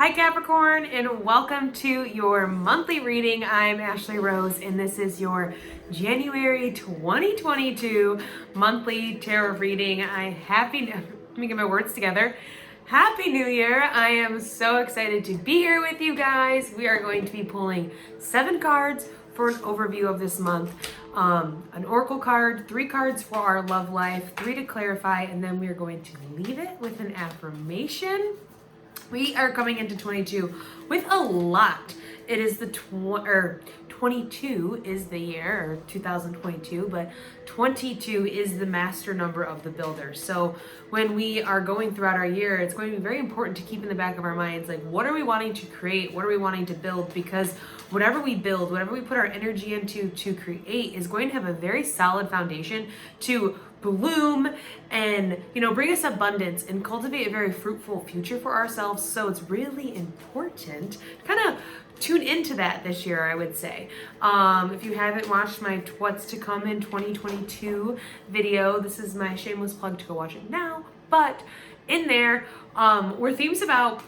Hi Capricorn, and welcome to your monthly reading. I'm Ashley Rose, and this is your January 2022 monthly tarot reading. Let me get my words together. Happy New Year. I am so excited to be here with you guys. We are going to be pulling 7 cards for an overview of this month. An oracle card, 3 cards for our love life, 3 to clarify, and then we are going to leave it with an affirmation. We are coming into 22 with a lot. It is 22 is the year, or 2022, but 22 is the master number of the builder. So when we are going throughout our year, it's going to be very important to keep in the back of our minds, like, what are we wanting to create? What are we wanting to build? Because whatever we build, whatever we put our energy into to create is going to have a very solid foundation to bloom and, bring us abundance and cultivate a very fruitful future for ourselves. So it's really important to kind of tune into that this year, I would say. If you haven't watched my What's to Come in 2022 video, this is my shameless plug to go watch it now. But in there were themes about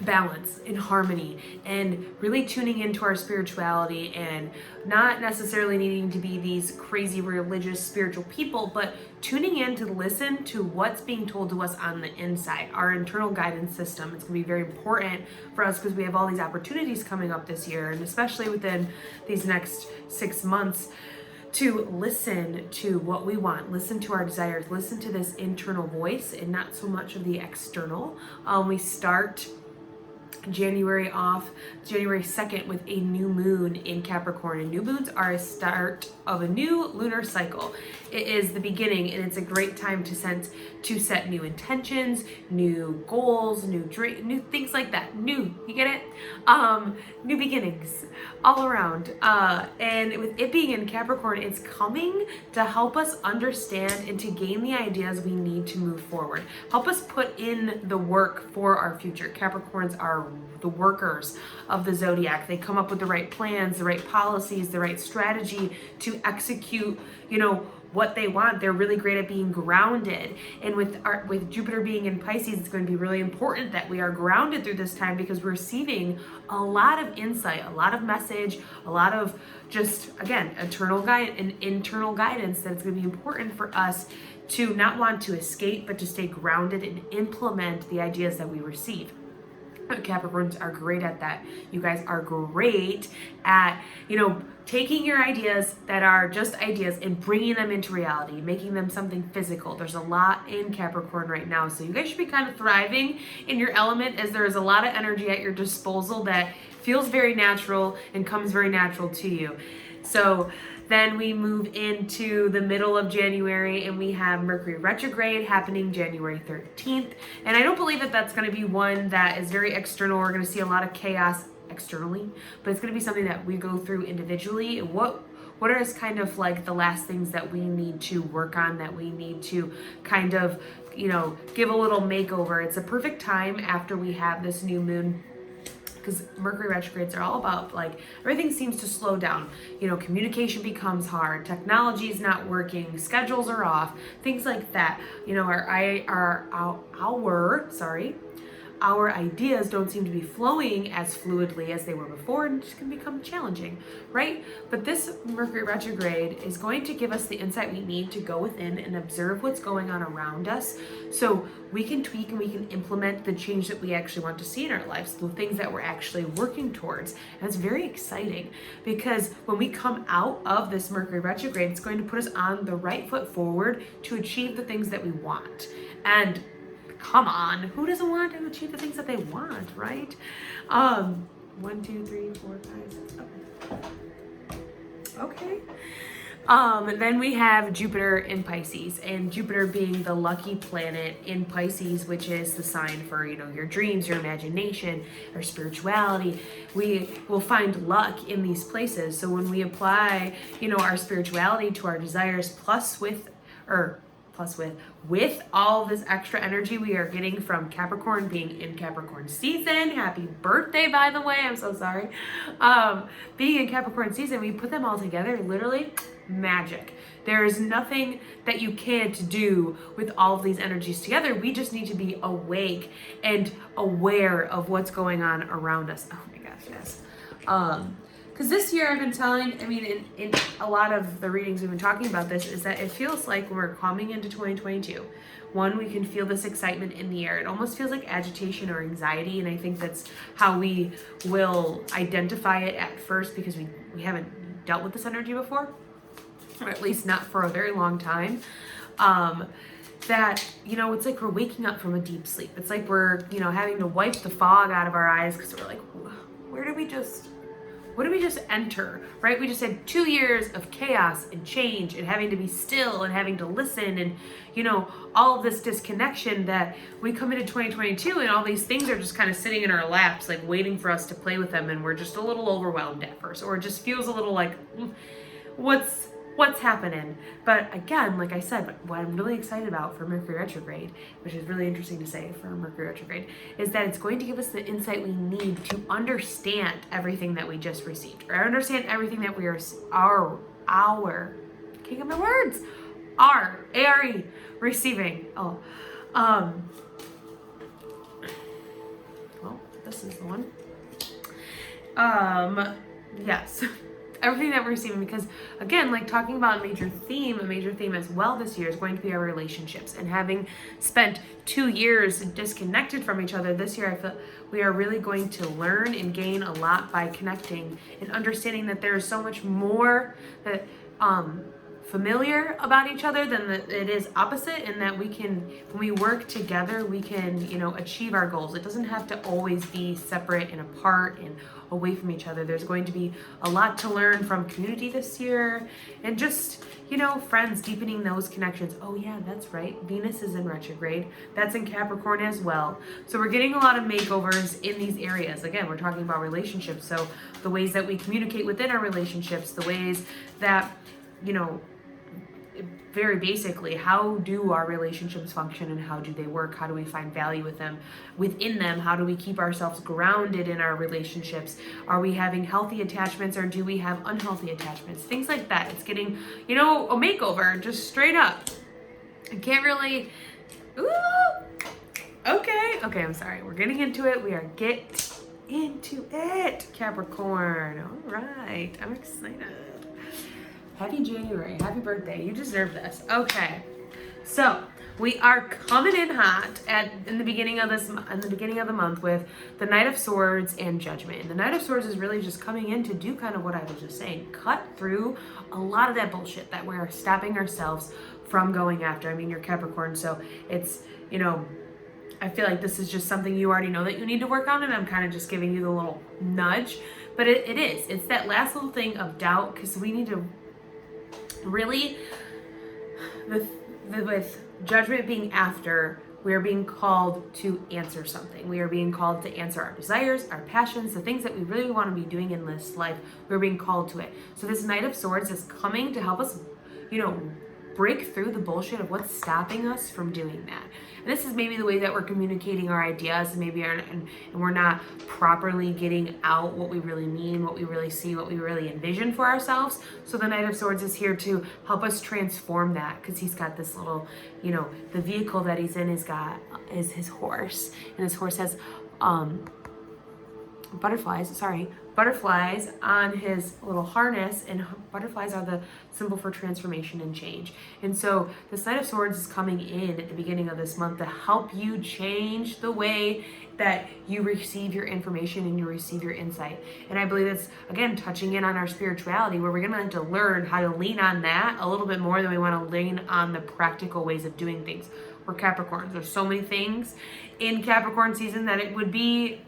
balance and harmony and really tuning into our spirituality and not necessarily needing to be these crazy religious spiritual people, but tuning in to listen to what's being told to us on the inside, our internal guidance system. It's going to be very important for us because we have all these opportunities coming up this year, and especially within these next 6 months, to listen to what we want, listen to our desires, listen to this internal voice and not so much of the external. We start January 2nd with a new moon in Capricorn, and new moons are a start of a new lunar cycle. It is the beginning, and it's a great time to set new intentions, new goals, new things like that. You get it? New beginnings all around. And with it being in Capricorn, it's coming to help us understand and to gain the ideas we need to move forward. Help us put in the work for our future. Capricorns are the workers of the zodiac. They come up with the right plans, the right policies, the right strategy to execute, what they want. They're really great at being grounded. And with Jupiter being in Pisces, it's going to be really important that we are grounded through this time because we're receiving a lot of insight, a lot of message, a lot of just, again, internal guidance that it's going to be important for us to not want to escape, but to stay grounded and implement the ideas that we receive. Capricorns are great at that. You guys are great at, taking your ideas that are just ideas and bringing them into reality, making them something physical. There's a lot in Capricorn right now. So you guys should be kind of thriving in your element, as there is a lot of energy at your disposal that feels very natural and comes very natural to you. So then we move into the middle of January, and we have Mercury Retrograde happening January 13th. And I don't believe that that's going to be one that is very external. We're going to see a lot of chaos externally, but it's going to be something that we go through individually. What are kind of like the last things that we need to work on, that we need to kind of, give a little makeover. It's a perfect time after we have this new moon, because Mercury retrogrades are all about, like, everything seems to slow down. Communication becomes hard, technology is not working, schedules are off, things like that. Our ideas don't seem to be flowing as fluidly as they were before, and it just can become challenging, right? But this Mercury retrograde is going to give us the insight we need to go within and observe what's going on around us, so we can tweak and we can implement the change that we actually want to see in our lives, the things that we're actually working towards. And it's very exciting because when we come out of this Mercury retrograde, it's going to put us on the right foot forward to achieve the things that we want. And come on, who doesn't want to achieve the things that they want, right? 1, 2, 3, 4, 5, 6, okay. Then we have Jupiter in Pisces, and Jupiter being the lucky planet in Pisces, which is the sign for, your dreams, your imagination, our spirituality. We will find luck in these places. So when we apply, our spirituality to our desires, plus plus with all this extra energy we are getting from Capricorn being in Capricorn season. Happy birthday, by the way. I'm so sorry. Being in Capricorn season, we put them all together, literally magic. There is nothing that you can't do with all of these energies together. We just need to be awake and aware of what's going on around us. Oh my gosh, yes. Because this year I've been telling, in a lot of the readings we've been talking about this, is that it feels like when we're coming into 2022, one, we can feel this excitement in the air. It almost feels like agitation or anxiety, and I think that's how we will identify it at first, because we haven't dealt with this energy before, or at least not for a very long time. That, it's like we're waking up from a deep sleep. It's like we're, having to wipe the fog out of our eyes, because we're like, what did we just enter, right? We just had 2 years of chaos and change and having to be still and having to listen and, all of this disconnection, that we come into 2022 and all these things are just kind of sitting in our laps, like waiting for us to play with them. And we're just a little overwhelmed at first, or it just feels a little like, what's happening? But again, like I said, what I'm really excited about for Mercury Retrograde, which is really interesting to say for Mercury Retrograde, is that it's going to give us the insight we need to understand everything that we just received, or understand everything that we are can't get my words, are receiving. Well, this is the one. Yes. Everything that we're receiving, because again, like talking about a major theme as well this year is going to be our relationships. And having spent 2 years disconnected from each other, this year I feel we are really going to learn and gain a lot by connecting and understanding that there is so much more that familiar about each other than that it is opposite, and that we can, when we work together, we can, achieve our goals. It doesn't have to always be separate and apart and away from each other. There's going to be a lot to learn from community this year, and just, friends, deepening those connections. Oh yeah, that's right. Venus is in retrograde. That's in Capricorn as well. So we're getting a lot of makeovers in these areas. Again, we're talking about relationships. So the ways that we communicate within our relationships, the ways that, very basically, how do our relationships function and how do they work? How do we find value within them? How do we keep ourselves grounded in our relationships? Are we having healthy attachments, or do we have unhealthy attachments? Things like that. It's getting, a makeover, just straight up. I can't really, okay, I'm sorry. We're getting into it. We are get into it, Capricorn. All right, I'm excited. Happy January. Happy birthday. You deserve this. Okay. So we are coming in hot in the beginning of the month with the Knight of Swords and Judgment. And the Knight of Swords is really just coming in to do kind of what I was just saying. Cut through a lot of that bullshit that we're stopping ourselves from going after. You're Capricorn, so it's, I feel like this is just something you already know that you need to work on, and I'm kind of just giving you the little nudge. But it is. It's that last little thing of doubt, because we need to really, with Judgment being after, we are being called to answer something. We are being called to answer our desires, our passions, the things that we really want to be doing in this life. We're being called to it. So this Knight of Swords is coming to help us, break through the bullshit of what's stopping us from doing that. And this is maybe the way that we're communicating our ideas, and maybe and we're not properly getting out what we really mean, what we really see, what we really envision for ourselves. So the Knight of Swords is here to help us transform that, because he's got this little, the vehicle that he's in is his horse, and his horse has butterflies on his little harness, and butterflies are the symbol for transformation and change. And so this Knight of Swords is coming in at the beginning of this month to help you change the way that you receive your information and you receive your insight. And I believe it's, again, touching in on our spirituality, where we're going to have to learn how to lean on that a little bit more than we want to lean on the practical ways of doing things. We're Capricorns. There's so many things in Capricorn season that it would be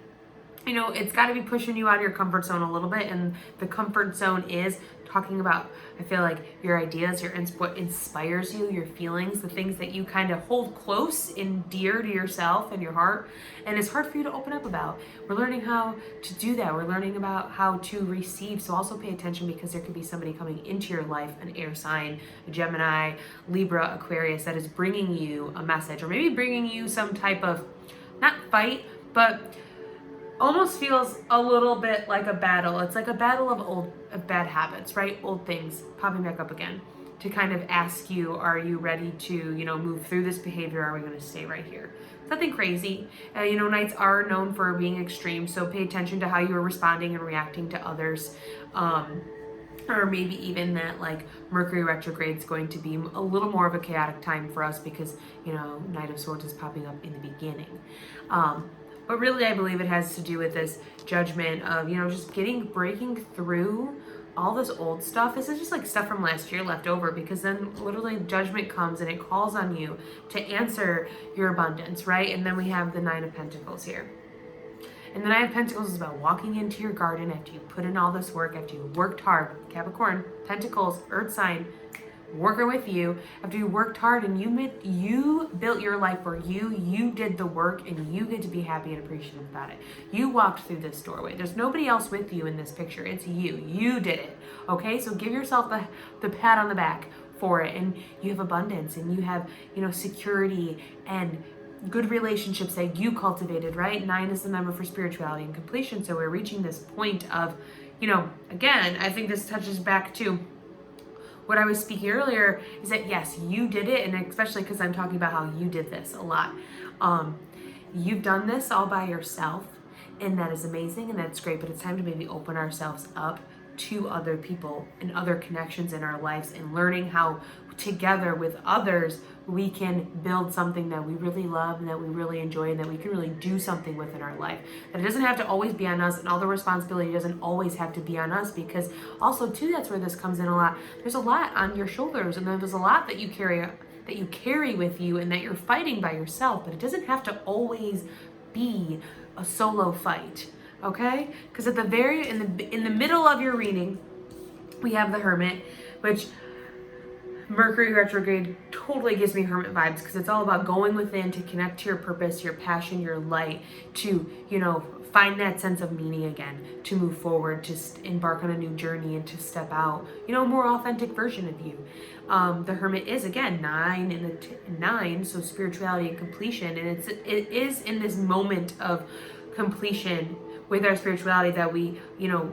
it's got to be pushing you out of your comfort zone a little bit. And the comfort zone is talking about, I feel like, your ideas, what inspires you, your feelings, the things that you kind of hold close and dear to yourself and your heart. And it's hard for you to open up about. We're learning how to do that. We're learning about how to receive. So also pay attention, because there could be somebody coming into your life, an air sign, a Gemini, Libra, Aquarius, that is bringing you a message, or maybe bringing you some type of, not fight, but almost feels a little bit like a battle. It's like a battle of bad habits, right? Old things popping back up again, to kind of ask you, are you ready to, move through this behavior? Are we going to stay right here? Nothing crazy. Nights are known for being extreme, so pay attention to how you are responding and reacting to others. Or maybe even that, like, Mercury retrograde is going to be a little more of a chaotic time for us, because, Knight of Swords is popping up in the beginning. But really, I believe it has to do with this judgment of, just breaking through all this old stuff. This is just like stuff from last year left over, because then literally judgment comes and it calls on you to answer your abundance, right? And then we have the Nine of Pentacles here. And the Nine of Pentacles is about walking into your garden after you put in all this work, after you worked hard. Capricorn, Pentacles, Earth sign, working with you, after you worked hard and you built your life for you did the work, and you get to be happy and appreciative about it. You walked through this doorway. There's nobody else with you in this picture. It's you did it. Okay, so give yourself the pat on the back for it. And you have abundance, and you have security and good relationships that you cultivated, right? 9 is the number for spirituality and completion. So we're reaching this point of, again, I think this touches back to what I was speaking earlier, is that yes, you did it. And especially because I'm talking about how you did this a lot. You've done this all by yourself, and that is amazing, and that's great. But it's time to maybe open ourselves up to other people and other connections in our lives, and learning how together with others we can build something that we really love and that we really enjoy, and that we can really do something with in our life. That it doesn't have to always be on us, and all the responsibility doesn't always have to be on us, because also too, that's where this comes in a lot. There's a lot on your shoulders, and there's a lot that you carry with you, and that you're fighting by yourself. But it doesn't have to always be a solo fight. Okay, because at the in the middle of your reading, we have the Hermit, which Mercury retrograde totally gives me Hermit vibes, because it's all about going within to connect to your purpose, your passion, your light, to find that sense of meaning again, to move forward, to embark on a new journey, and to step out, a more authentic version of you. The Hermit is again 9 in the 9, so spirituality and completion, and it is in this moment of completion with our spirituality that we,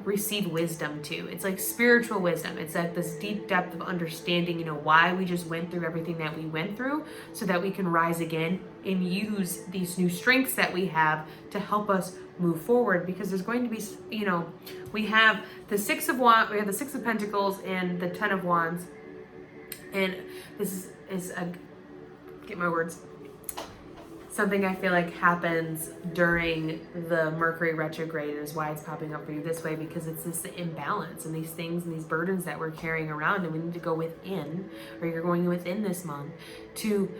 receive wisdom too. It's like spiritual wisdom. It's like this deep depth of understanding, why we just went through everything that we went through, so that we can rise again and use these new strengths that we have to help us move forward. Because there's going to be, we have the Six of Wands, we have the Six of Pentacles and the 10 of Wands. And this is get my words, something I feel like happens during the Mercury retrograde, is why it's popping up for you this way, because it's this imbalance and these things and these burdens that we're carrying around, and we need to go within, or you're going within this month to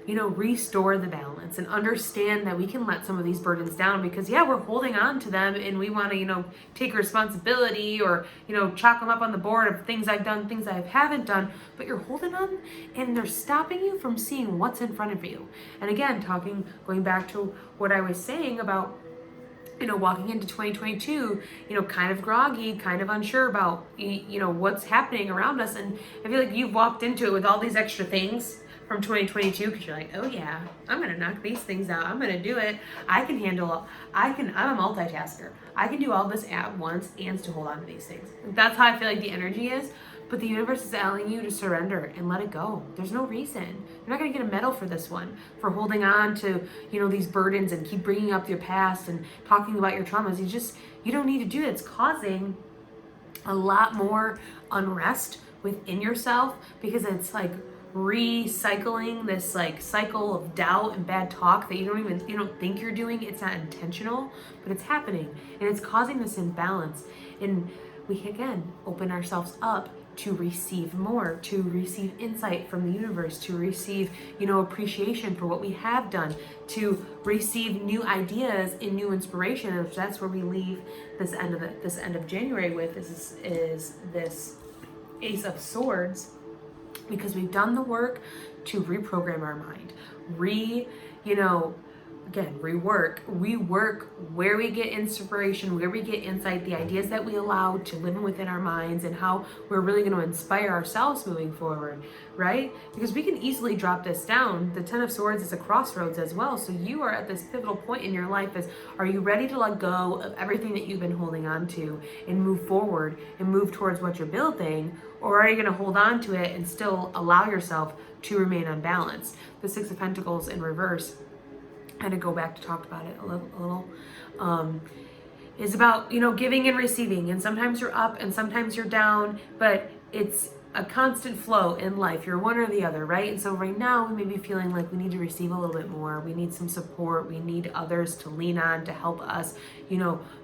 restore the balance and understand that we can let some of these burdens down, because we're holding on to them and we want to, take responsibility, or, chalk them up on the board of things I've done, things I haven't done, but you're holding on and they're stopping you from seeing what's in front of you. And again, going back to what I was saying about, walking into 2022, kind of groggy, kind of unsure about, what's happening around us. And I feel like you've walked into it with all these extra things from 2022, because you're like, oh yeah, I'm gonna knock these things out, I'm gonna do it, I'm a multitasker, I can do all this at once and still hold on to these things. That's how I feel like the energy is. But the universe is telling you to surrender and let it go. There's no reason. You're not going to get a medal for this one, for holding on to, these burdens and keep bringing up your past and talking about your traumas. You don't need to do it. It's causing a lot more unrest within yourself, because it's like recycling this like cycle of doubt and bad talk that you don't think you're doing. It's not intentional, but it's happening, and it's causing this imbalance. And we can again open ourselves up to receive more, to receive insight from the universe, to receive, appreciation for what we have done, to receive new ideas and new inspiration. And that's where we leave this end of January with is this Ace of Swords, because we've done the work to reprogram our mind, rework where we get inspiration, where we get insight, the ideas that we allow to live within our minds, and how we're really going to inspire ourselves moving forward, right? Because we can easily drop this down. The Ten of Swords is a crossroads as well. So you are at this pivotal point in your life. Are you ready to let go of everything that you've been holding on to and move forward and move towards what you're building? Or are you going to hold on to it and still allow yourself to remain unbalanced? The Six of Pentacles in reverse, kind of go back to talk about it a little, is about, giving and receiving. And sometimes you're up and sometimes you're down, but it's a constant flow in life. You're one or the other, right? And so right now we may be feeling like we need to receive a little bit more. We need some support. We need others to lean on to help us,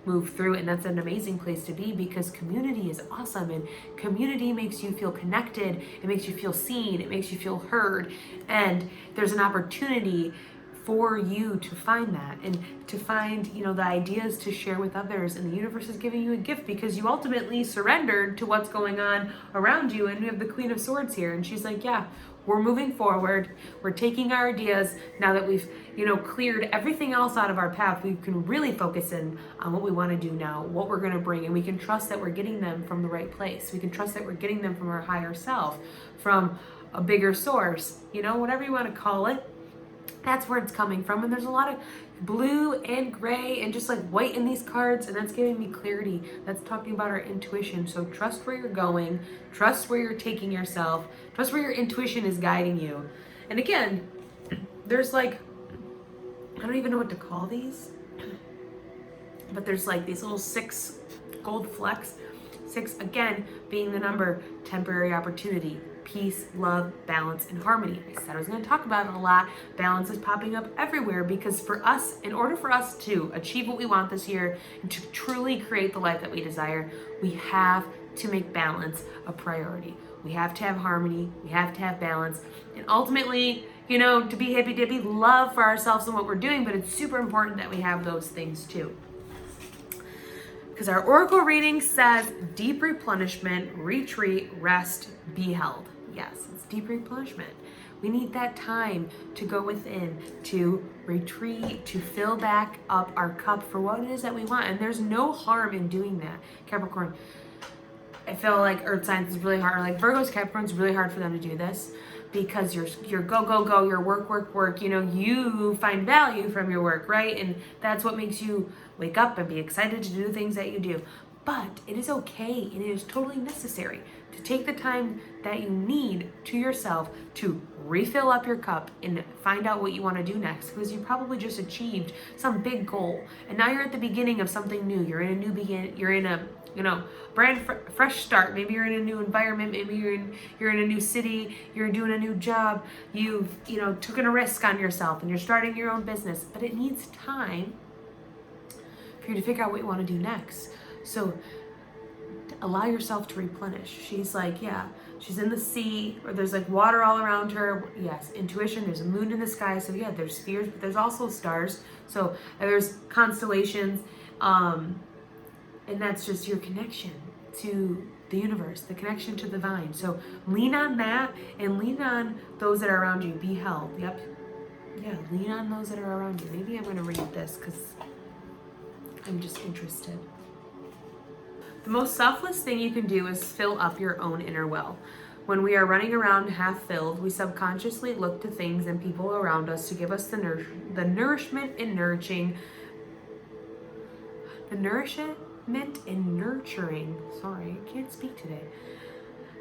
move through. And that's an amazing place to be, because community is awesome. And community makes you feel connected. It makes you feel seen. It makes you feel heard. And there's an opportunity for you to find that, and to find, the ideas to share with others. And the universe is giving you a gift because you ultimately surrendered to what's going on around you. And we have the Queen of Swords here, and she's like, yeah, we're moving forward. We're taking our ideas now that we've, cleared everything else out of our path. We can really focus in on what we want to do now, what we're going to bring, and we can trust that we're getting them from the right place. We can trust that we're getting them from our higher self, from a bigger source, whatever you want to call it. That's where it's coming from. And there's a lot of blue and gray and just like white in these cards, and that's giving me clarity. That's talking about our intuition. So trust where you're going, trust where you're taking yourself, trust where your intuition is guiding you. And again, there's like, I don't even know what to call these, but there's like these little 6 gold flecks. 6 again being the number temporary opportunity, peace, love, balance, and harmony. I said I was going to talk about it a lot. Balance is popping up everywhere, because for us, in order for us to achieve what we want this year and to truly create the life that we desire, we have to make balance a priority. We have to have harmony. We have to have balance. And ultimately, to be hippy-dippy, love for ourselves and what we're doing, but it's super important that we have those things too. Because our oracle reading says deep replenishment, retreat, rest, be held. Yes, it's deep replenishment. We need that time to go within, to retreat, to fill back up our cup for what it is that we want. And there's no harm in doing that. Capricorn, I feel like earth signs is really hard. Like Virgos, Capricorn, it's really hard for them to do this, because you're go, go, go, your work, you find value from your work, right? And that's what makes you wake up and be excited to do the things that you do. But it is okay, and it is totally necessary to take the time that you need to yourself to refill up your cup and find out what you want to do next, because you probably just achieved some big goal, and now you're at the beginning of something new. You're in a new you're in a brand fresh start. Maybe you're in a new environment. Maybe you're in a new city. You're doing a new job. You've taken a risk on yourself, and you're starting your own business. But it needs time for you to figure out what you want to do next. So allow yourself to replenish. She's like, yeah, she's in the sea, or there's like water all around her. Yes, intuition. There's a moon in the sky. So yeah, there's spheres, but there's also stars. So there's constellations. And that's just your connection to the universe, the connection to the divine. So lean on that, and lean on those that are around you. Be held. Yep. Yeah, lean on those that are around you. Maybe I'm going to read this because I'm just interested. The most selfless thing you can do is fill up your own inner well. When we are running around half filled, we subconsciously look to things and people around us to give us the nourishment and nurturing. The nourishment and nurturing, sorry, I can't speak today,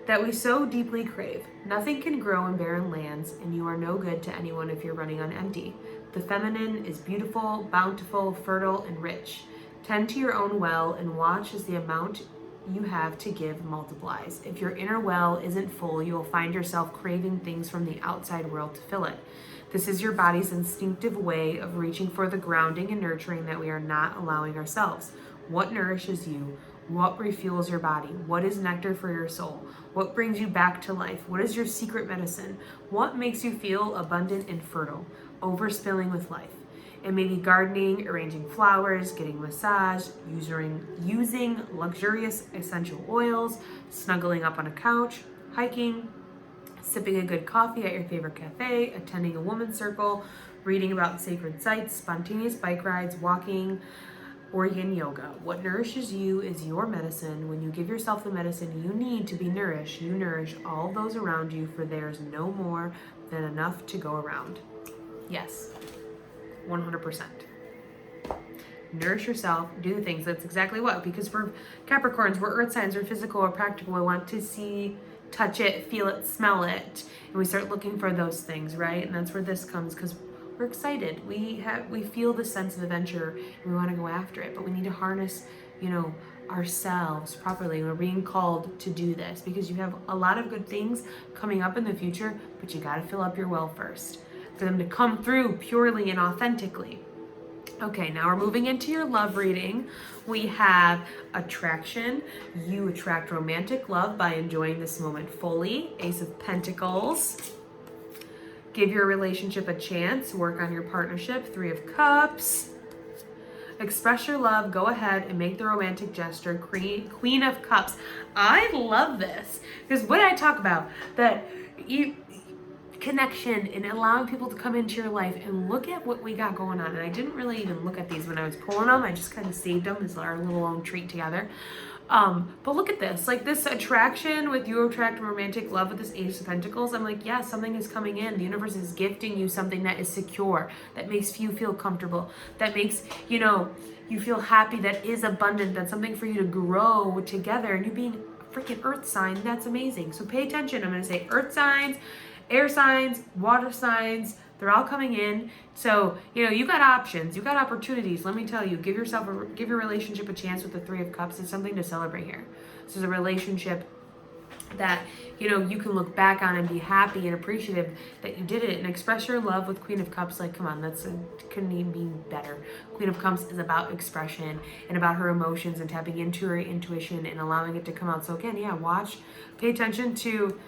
that we so deeply crave. Nothing can grow in barren lands, and you are no good to anyone if you're running on empty. The feminine is beautiful, bountiful, fertile, and rich. Tend to your own well and watch as the amount you have to give multiplies. If your inner well isn't full, you will find yourself craving things from the outside world to fill it. This is your body's instinctive way of reaching for the grounding and nurturing that we are not allowing ourselves. What nourishes you? What refuels your body? What is nectar for your soul? What brings you back to life? What is your secret medicine? What makes you feel abundant and fertile, overspilling with life? It may be gardening, arranging flowers, getting a massage, using luxurious essential oils, snuggling up on a couch, hiking, sipping a good coffee at your favorite cafe, attending a women's circle, reading about sacred sites, spontaneous bike rides, walking, or yin yoga. What nourishes you is your medicine. When you give yourself the medicine you need to be nourished, you nourish all those around you, for there's no more than enough to go around. Yes, 100%. Nourish yourself, do the things. That's exactly what, because we're Capricorns, we're earth signs, we're physical, we're practical. We want to see, touch it, feel it, smell it, and we start looking for those things, right? And that's where this comes, because we're excited. We feel the sense of adventure and we want to go after it, but we need to harness, ourselves properly. We're being called to do this because you have a lot of good things coming up in the future, but you got to fill up your well first for them to come through purely and authentically. Okay, now we're moving into your love reading. We have attraction. You attract romantic love by enjoying this moment fully. Ace of Pentacles. Give your relationship a chance. Work on your partnership. Three of Cups. Express your love. Go ahead and make the romantic gesture. Queen of Cups. I love this because what I talk about, that connection and allowing people to come into your life, and look at what we got going on. And I didn't really even look at these when I was pulling them. I just kind of saved them as our little own treat together. But look at this, like this attraction with you attract romantic love with this Ace of Pentacles. I'm like, yeah, something is coming in. The universe is gifting you something that is secure, that makes you feel comfortable, that makes, you feel happy, that is abundant, that's something for you to grow together. And you being a freaking earth sign, that's amazing. So pay attention. I'm going to say earth signs, air signs, water signs, they're all coming in. So, you got options, you got opportunities. Let me tell you, give your relationship a chance with the Three of Cups. It's something to celebrate here. This is a relationship that, you can look back on and be happy and appreciative that you did it, and express your love with Queen of Cups. Like, come on, couldn't even be better. Queen of Cups is about expression and about her emotions and tapping into her intuition and allowing it to come out. So again, pay attention to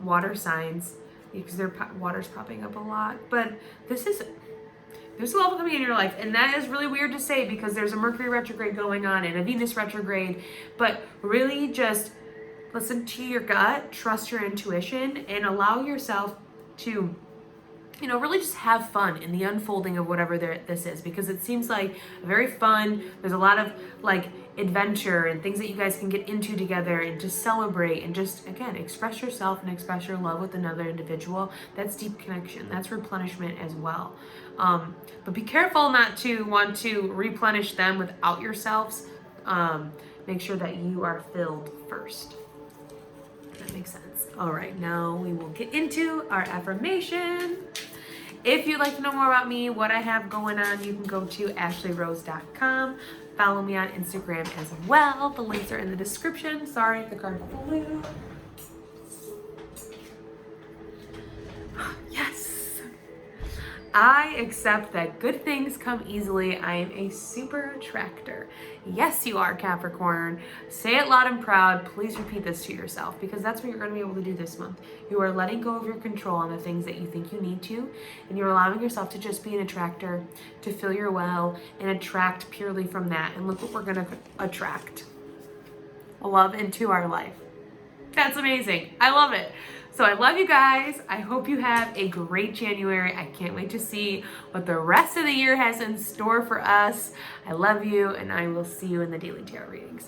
water signs, because water's popping up a lot. But there's a love coming in your life, and that is really weird to say because there's a Mercury retrograde going on and a Venus retrograde. But really just listen to your gut, trust your intuition, and allow yourself to really just have fun in the unfolding of whatever this is, because it seems like very fun. There's a lot of adventure and things that you guys can get into together and just celebrate and just, again, express yourself and express your love with another individual. That's deep connection. That's replenishment as well. But be careful not to want to replenish them without yourselves. Make sure that you are filled first. That makes sense. All right, now we will get into our affirmation. If you'd like to know more about me, what I have going on, you can go to ashleyrose.com. Follow me on Instagram as well. The links are in the description. Sorry if the card flew. Yes. I accept that good things come easily. I am a super attractor. Yes, you are, Capricorn. Say it loud and proud. Please repeat this to yourself, because that's what you're going to be able to do this month. You are letting go of your control on the things that you think you need to, and you're allowing yourself to just be an attractor, to fill your well and attract purely from that. And look what we're going to attract. Love into our life. That's amazing. I love it. So I love you guys. I hope you have a great January. I can't wait to see what the rest of the year has in store for us. I love you, and I will see you in the daily tarot readings.